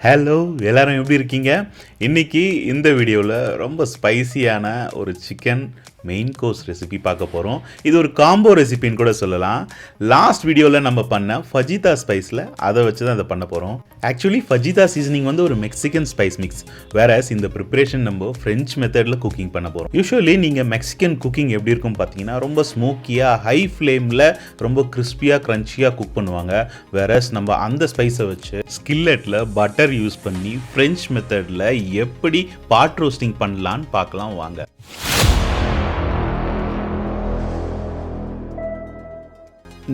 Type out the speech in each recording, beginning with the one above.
Hello எல்லாரும் எப்படி இருக்கீங்க? இன்னைக்கு இந்த வீடியோவில் ரொம்ப ஸ்பைசியான ஒரு சிக்கன் மெயின் கோர்ஸ் ரெசிபி பார்க்க போகிறோம். இது ஒரு காம்போ ரெசிபின்னு கூட சொல்லலாம். லாஸ்ட் வீடியோவில் நம்ம பண்ண ஃபஜிதா ஸ்பைஸில் அதை வச்சு தான் அதை பண்ண போகிறோம். ஆக்சுவலி ஃபஜிதா சீசனிங் வந்து ஒரு மெக்சிகன் ஸ்பைஸ் மிக்ஸ். வேறஸ் இந்த ப்ரிப்பரேஷன் நம்ம ஃப்ரெஞ்ச் மெத்தடில் குக்கிங் பண்ண போகிறோம். யூஸ்வலி நீங்கள் மெக்சிகன் குக்கிங் எப்படி இருக்கும் பார்த்தீங்கன்னா ரொம்ப ஸ்மோக்கியாக ஹை ஃப்ளேமில் ரொம்ப கிறிஸ்பியாக க்ரன்ச்சியாக குக் பண்ணுவாங்க. வேறஸ் நம்ம அந்த ஸ்பைஸை வச்சு ஸ்கில்லெட்டில் பட்டர் யூஸ் பண்ணி ஃப்ரெஞ்ச் மெத்தடில் எப்படி பாட் ரோஸ்டிங் பண்ணலான்னு பார்க்கலாம் வாங்க.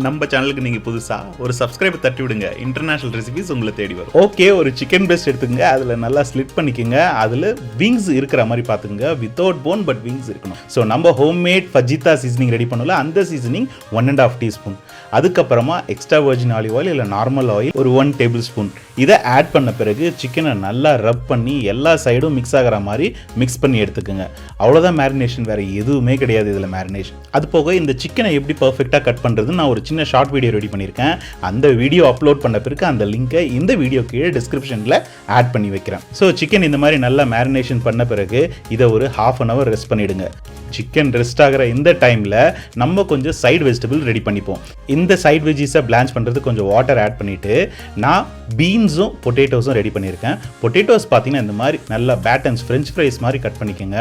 நம்ம சேனலுக்கு நீங்கள் புதுசாக ஒரு சப்ஸ்கிரைப் தட்டி விடுங்க. இன்டர்நேஷனல் ரெசிபிஸ் உங்களை தேடி வரும். ஓகே, ஒரு சிக்கன் பிரஸ்ட் எடுத்துக்கங்க. அதில் நல்லா ஸ்லிட் பண்ணிக்கோங்க. அதில் விங்ஸ் இருக்கிற மாதிரி பார்த்துங்க. வித்தவுட் போன் பட் விங்ஸ் இருக்கணும். ஸோ நம்ம ஹோம்மேட் ஃபஜிதா சீசனிங் ரெடி பண்ணல. அந்த சீசனிங் 1.5 டீஸ்பூன். அதுக்கப்புறமா எக்ஸ்ட்ரா வெர்ஜின் ஆலிவ் ஆயில் இல்லை நார்மல் ஆயில் ஒரு 1 டேபிள் ஸ்பூன். இதை ஆட் பண்ண பிறகு சிக்கனை நல்லா ரப் பண்ணி எல்லா சைடும் மிக்ஸ் ஆகிற மாதிரி மிக்ஸ் பண்ணி எடுத்துக்கோங்க. அவ்வளோதான் மேரினேஷன், வேறு எதுவுமே கிடையாது இதில் மேரினேஷன். அது போக இந்த சிக்கனை எப்படி பர்ஃபெக்டாக கட் பண்ணுறது நான் ஒரு சின்ன ஷார்ட் வீடியோ ரெடி பண்ணியிருக்கேன். அந்த வீடியோ அப்லோட் பண்ண பிறகு அந்த லிங்கை இந்த வீடியோ கீழே டிஸ்கிரிப்ஷனில் ஆட் பண்ணி வைக்கிறேன். ஸோ சிக்கன் இந்த மாதிரி நல்லா மேரினேஷன் பண்ண பிறகு இதை ஒரு 1/2 hour ரெஸ்ட் பண்ணிவிடுங்க. சிக்கன் ரெஸ்ட் ஆகிற இந்த டைமில் நம்ம கொஞ்சம் சைடு வெஜிடபிள் ரெடி பண்ணிப்போம். இந்த சைடு வெஜிஸை பிளான்ச் பண்ணுறது கொஞ்சம் வாட்டர் ஆட் பண்ணிவிட்டு நான் பீன்ஸும் பொட்டேட்டோஸும் ரெடி பண்ணியிருக்கேன். பொட்டேட்டோஸ் பார்த்தீங்கன்னா இந்த மாதிரி நல்லா பேட்டன்ஸ் ஃப்ரெஞ்ச் ஃப்ரைஸ் மாதிரி கட் பண்ணிக்கோங்க.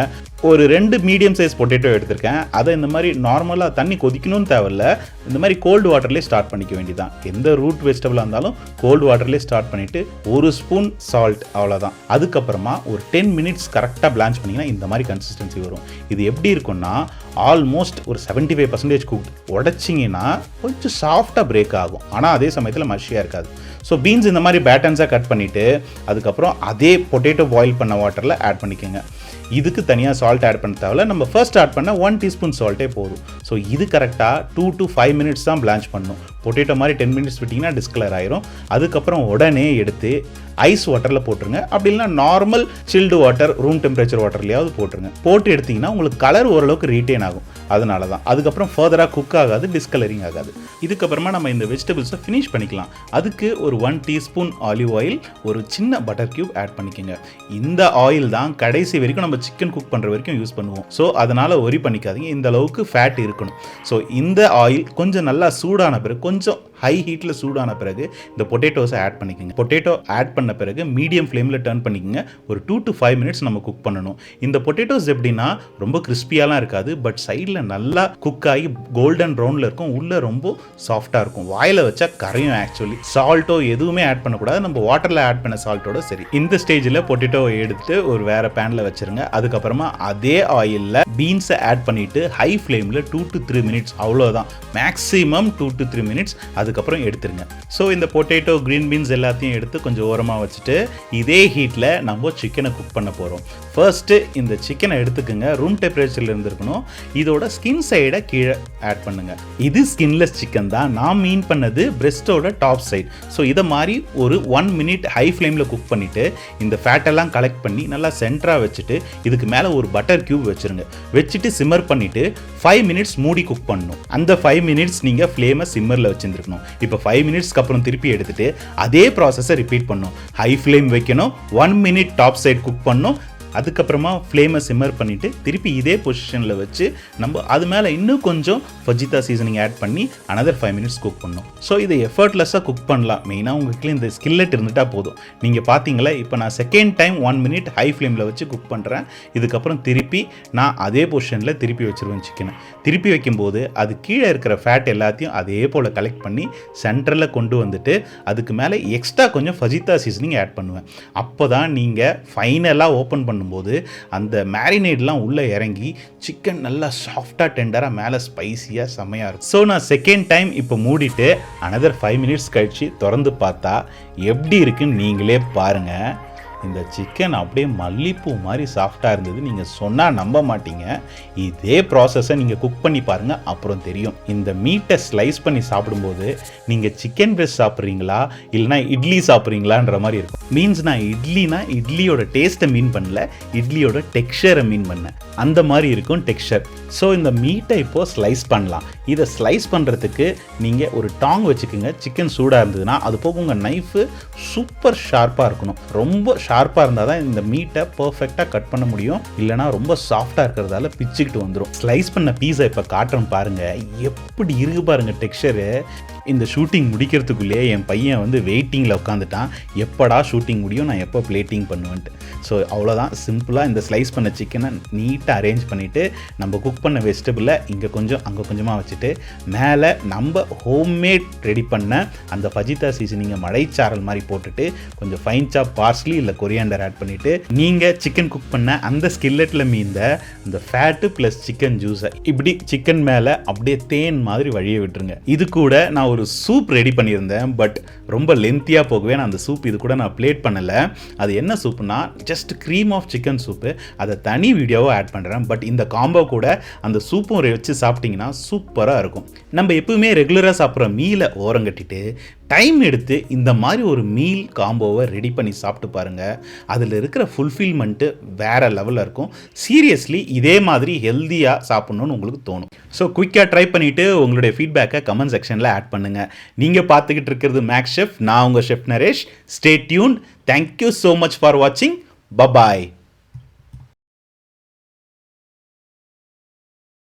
ஒரு 2 மீடியம் சைஸ் பொட்டேட்டோ எடுத்திருக்கேன். அதை இந்த மாதிரி நார்மலாக தண்ணி கொதிக்கணும்னு தேவையில்ல, இந்த மாதிரி கோல்டு வாட்டர்லேயே ஸ்டார்ட் பண்ணிக்க வேண்டியதான். எந்த ரூட் வெஜிடபிளாக இருந்தாலும் கோல்டு வாட்டர்லேயே ஸ்டார்ட் பண்ணிவிட்டு 1 ஸ்பூன் சால்ட், அவ்வளோதான். அதுக்கப்புறமா ஒரு 10 minutes கரெக்டாக பிளான்ச் பண்ணிங்கன்னா இந்த மாதிரி கன்சிஸ்டன்சி வரும். இது எப்படி இருக்குன்னா ஆல்மோஸ்ட் ஒரு 75% குக். உடைச்சிங்கன்னா கொஞ்சம் சாஃப்டாக பிரேக் ஆகும், ஆனால் அதே சமயத்தில் மஷியாக இருக்காது. ஸோ பீன்ஸ் இந்த மாதிரி பேட்டன்ஸாக கட் பண்ணிவிட்டு அதுக்கப்புறம் அதே பொட்டேட்டோ பாயில் பண்ண வாட்டரில் ஆட் பண்ணிக்கோங்க. இதுக்கு தனியாக சால்ட் ஆட் பண்ண தேவையில்ல. நம்ம ஃபர்ஸ்ட் ஆட் பண்ண 1 டீஸ்பூன் சால்ட்டே போதும். ஸோ இது கரெக்டாக 2 to 5 minutes தான் பிளான்ச் பண்ணணும். பொட்டேட்டோ மாதிரி 10 minutes விட்டிங்கன்னா டிஸ்கலர் ஆயிரும். அதுக்கப்புறம் உடனே எடுத்து ஐஸ் வாட்டரில் போட்டுருங்க. அப்படி இல்லைனா normal chilled water room temperature வாட்டர்லையாவது போட்டுருங்க. போட்டு எடுத்திங்கன்னா உங்களுக்கு கலர் ஓரளவுக்கு ரீட்டைன் ஆகும். அதனால தான். அதுக்கப்புறம் ஃபர்தராக குக் ஆகாது, டிஸ்கலரிங் ஆகாது. இதுக்கப்புறமா நம்ம இந்த வெஜிடபிள்ஸை ஃபினிஷ் பண்ணிக்கலாம். அதுக்கு ஒரு 1 டீஸ்பூன் ஆலிவ் ஆயில், ஒரு சின்ன பட்டர் கியூப் ஆட் பண்ணிக்கோங்க. இந்த ஆயில் தான் கடைசி வரைக்கும் நம்ம சிக்கன் குக் பண்ணுற வரைக்கும் யூஸ் பண்ணுவோம். ஸோ அதனால் ஒரி பண்ணிக்காதீங்க, இந்த அளவுக்கு ஃபேட் இருக்கணும். ஸோ இந்த ஆயில் கொஞ்சம் நல்லா சூடான பிறகு, கொஞ்சம் ஹை ஹீட்டில் சூடான பிறகு இந்த பொட்டேட்டோஸை ஆட் பண்ணிக்கோங்க. பொட்டேட்டோ ஆட் பண்ண பிறகு மீடியம் ஃப்ளேமில் டர்ன் பண்ணிக்கோங்க. ஒரு 2 to 5 minutes நம்ம குக் பண்ணணும். இந்த பொட்டேட்டோஸ் எப்படின்னா ரொம்ப கிறிஸ்பியாலாம் இருக்காது, பட் சைடில் நல்லா குக் ஆகி கோல்டன் ப்ரௌனில் இருக்கும், உள்ளே ரொம்ப சாஃப்டாக இருக்கும். வாயில் வச்சா கரையும். ஆக்சுவலி சால்ட்டோ எதுவுமே ஆட் பண்ணக்கூடாது, நம்ம வாட்டரில் ஆட் பண்ண சால்ட்டோட சரி. இந்த ஸ்டேஜில் பொட்டேட்டோவை எடுத்து ஒரு வேறு பேனில் வச்சுருங்க. அதுக்கப்புறமா அதே ஆயிலில் பீன்ஸை ஆட் பண்ணிவிட்டு ஹை ஃப்ளேமில் 2 to 3 minutes, அவ்வளோதான், மேக்ஸிமம் 2 to 3 minutes. அதுக்கப்புறம் எடுத்துருங்க. ஸோ இந்த பொட்டேட்டோ க்ரீன் பீன்ஸ் எல்லாத்தையும் எடுத்து கொஞ்சம் ஓரமாக வச்சுட்டு இதே ஹீட்டில் நம்ம சிக்கனை குக் பண்ண போகிறோம். ஃபர்ஸ்ட்டு இந்த சிக்கனை எடுத்துக்கோங்க. ரூம் டெம்பரேச்சரில் இருந்துருக்கணும். இதோட ஸ்கின் சைடை கீழே ஆட் பண்ணுங்கள். இது ஸ்கின்லெஸ் சிக்கன் தான். நான் மீன் பண்ணது பிரெஸ்டோட டாப் சைட். ஸோ இதை மாதிரி ஒரு 1 minute ஹை ஃப்ளேமில் குக் பண்ணிவிட்டு இந்த ஃபேட்டெல்லாம் கலெக்ட் பண்ணி நல்லா சென்டராக வச்சுட்டு இதுக்கு மேலே ஒரு பட்டர் கியூப் வச்சுருங்க. வச்சுட்டு சிம்மர் பண்ணிவிட்டு 5 minutes மூடி குக் பண்ணணும். அந்த 5 minutes நீங்கள் ஃப்ளேமை சிம்மரில் வச்சுருந்துருக்கணும். இப்போ 5 minutesக்கு அப்புறம் திருப்பி எடுத்துட்டு அதே ப்ராசஸை ரிப்பீட் பண்ணணும். ஹை ஃப்ளேம் வைக்கணும், 1 minute டாப் சைட் குக் பண்ணணும். அதுக்கப்புறமா ஃப்ளேமை சிம்மர் பண்ணிவிட்டு திருப்பி இதே பொசிஷனில் வச்சு நம்ம அது மேலே இன்னும் கொஞ்சம் ஃபஜிதா சீசனிங் ஆட் பண்ணி another 5 minutes குக் பண்ணணும். ஸோ இதை எஃபர்ட்லெஸ்ஸாக குக் பண்ணலாம். மெயினாக உங்களுக்கு இந்த ஸ்கில்லெட் இருந்துட்டால் போதும். நீங்கள் பார்த்தீங்களா, இப்போ நான் செகண்ட் டைம் 1 minute ஹை ஃப்ளேமில் வச்சு குக் பண்ணுறேன். இதுக்கப்புறம் திருப்பி நான் அதே பொசிஷனில் திருப்பி வச்சுருவேன் சிக்கனை. திருப்பி வைக்கும்போது அது கீழே இருக்கிற ஃபேட் எல்லாத்தையும் அதே போல் கலெக்ட் பண்ணி சென்டரில் கொண்டு வந்துட்டு அதுக்கு மேலே எக்ஸ்ட்ரா கொஞ்சம் ஃபஜிதா சீசனிங் ஆட் பண்ணுவேன். அப்போ தான் நீங்கள் ஃபைனலாக ஓப்பன் பண்ணும்போது அந்த மேரினேட்லாம் உள்ளே இறங்கி சிக்கன் நல்லா சாஃப்டாக டெண்டராக மேலே ஸ்பைசியாக செம்மையாக இருக்கும். ஸோ நான் செகண்ட் டைம் இப்போ மூடிட்டு another 5 minutes கழிச்சு திறந்து பார்த்தா எப்படி இருக்குன்னு நீங்களே பாருங்கள். இந்த சிக்கன் அப்படியே மல்லிப்பூ மாதிரி சாஃப்டாக இருந்தது. நீங்கள் சொன்னால் நம்ப மாட்டீங்க. இதே ப்ராசஸை நீங்கள் குக் பண்ணி பாருங்கள், அப்புறம் தெரியும். இந்த மீட்டை ஸ்லைஸ் பண்ணி சாப்பிடும்போது நீங்கள் சிக்கன் பிரெஸ்ட் சாப்பிட்றீங்களா இல்லைனா இட்லி சாப்பிட்றீங்களான்ற மாதிரி இருக்கும். மீன்ஸ் நான் இட்லியோட டேஸ்ட்டை மீன் பண்ணல, இட்லியோட டெக்ஸ்சரை மீன் பண்ணேன். அந்த மாதிரி இருக்கும் டெக்ஸ்சர். ஸோ இந்த மீட்டை இப்போது ஸ்லைஸ் பண்ணலாம். இதை ஸ்லைஸ் பண்ணுறதுக்கு நீங்கள் ஒரு டாங் வச்சுக்கோங்க. சிக்கன் சூடாக இருந்ததுன்னா அது போக உங்கள் நைஃபு சூப்பர் ஷார்ப்பாக இருக்கணும். ரொம்ப ஷார்ப்பாக இருந்தால் தான் இந்த மீட்டை பர்ஃபெக்டாக கட் பண்ண முடியும். இல்லைனா ரொம்ப சாஃப்டாக இருக்கிறதால பிச்சுக்கிட்டு வந்துடும். ஸ்லைஸ் பண்ண பீஸை இப்போ காட்டுறோம் பாருங்கள், எப்படி இருக்கு பாருங்கள் டெக்ஸ்சரு. இந்த ஷூட்டிங் முடிக்கிறதுக்குள்ளேயே என் பையன் வந்து வெயிட்டிங்கில் உட்காந்துட்டான். எப்படா ஷூட்டிங் முடியும், நான் எப்போ பிளேட்டிங் பண்ணுவேன்ட்டு. ஸோ அவ்வளோதான், சிம்பிளாக இந்த ஸ்லைஸ் பண்ண சிக்கனை நீட்டாக அரேஞ்ச் பண்ணிவிட்டு நம்ம குக் பண்ண வெஜிடபிளை இங்கே கொஞ்சம் அங்கே கொஞ்சமாக வச்சுட்டு மேலே நம்ம ஹோம்மேட் ரெடி பண்ண அந்த ஃபஜிதா சீசனிங்கை மழைச்சாரல் மாதிரி போட்டுட்டு கொஞ்சம் ஃபைன் சாப் பார்ஸ்லி இல்லை கொரியாண்டர் ஆட் பண்ணிவிட்டு நீங்கள் சிக்கன் குக் பண்ண அந்த ஸ்கில்லெட்டில் மீந்த அந்த ஃபேட்டு ப்ளஸ் சிக்கன் ஜூஸை இப்படி சிக்கன் மேலே அப்படியே தேன் மாதிரி வழிய விட்டுருங்க. இது கூட நான் ஒரு சூப் ரெடி பண்ணியிருந்தேன். பட் ரொம்ப லென்த்தியாக போகவே நான் அந்த சூப் இது கூட நான் பிளேட் பண்ணலை. அது என்ன சூப்னா just cream of chicken soup. அதை தனி வீடியோவாக ஆட் பண்ணுறேன். பட் இந்த காம்போ கூட அந்த சூப்பும் வச்சு சாப்பிட்டிங்கன்னா சூப்பராக இருக்கும். நம்ம எப்பவுமே ரெகுலராக சாப்பிட்ற மீலை ஓரங்கட்டிட்டு டைம் எடுத்து இந்த மாதிரி ஒரு மீல் காம்போவை ரெடி பண்ணி சாப்பிட்டு பாருங்கள். அதில் இருக்கிற ஃபுல்ஃபில்மெண்ட்டு வேறு லெவலில் இருக்கும். சீரியஸ்லி இதே மாதிரி ஹெல்த்தியாக சாப்பிட்ணுன்னு உங்களுக்கு தோணும். ஸோ குயிக்காக ட்ரை பண்ணிவிட்டு உங்களுடைய ஃபீட்பேக்கை கமெண்ட் செக்ஷனில் ஆட் பண்ணுங்கள். நீங்கள் பார்த்துக்கிட்டு இருக்கிறது மேக்ஸ் ஷெஃப். நான் உங்கள் chef Naresh. Stay tune. Thank you so much for வாட்சிங். பபாய்.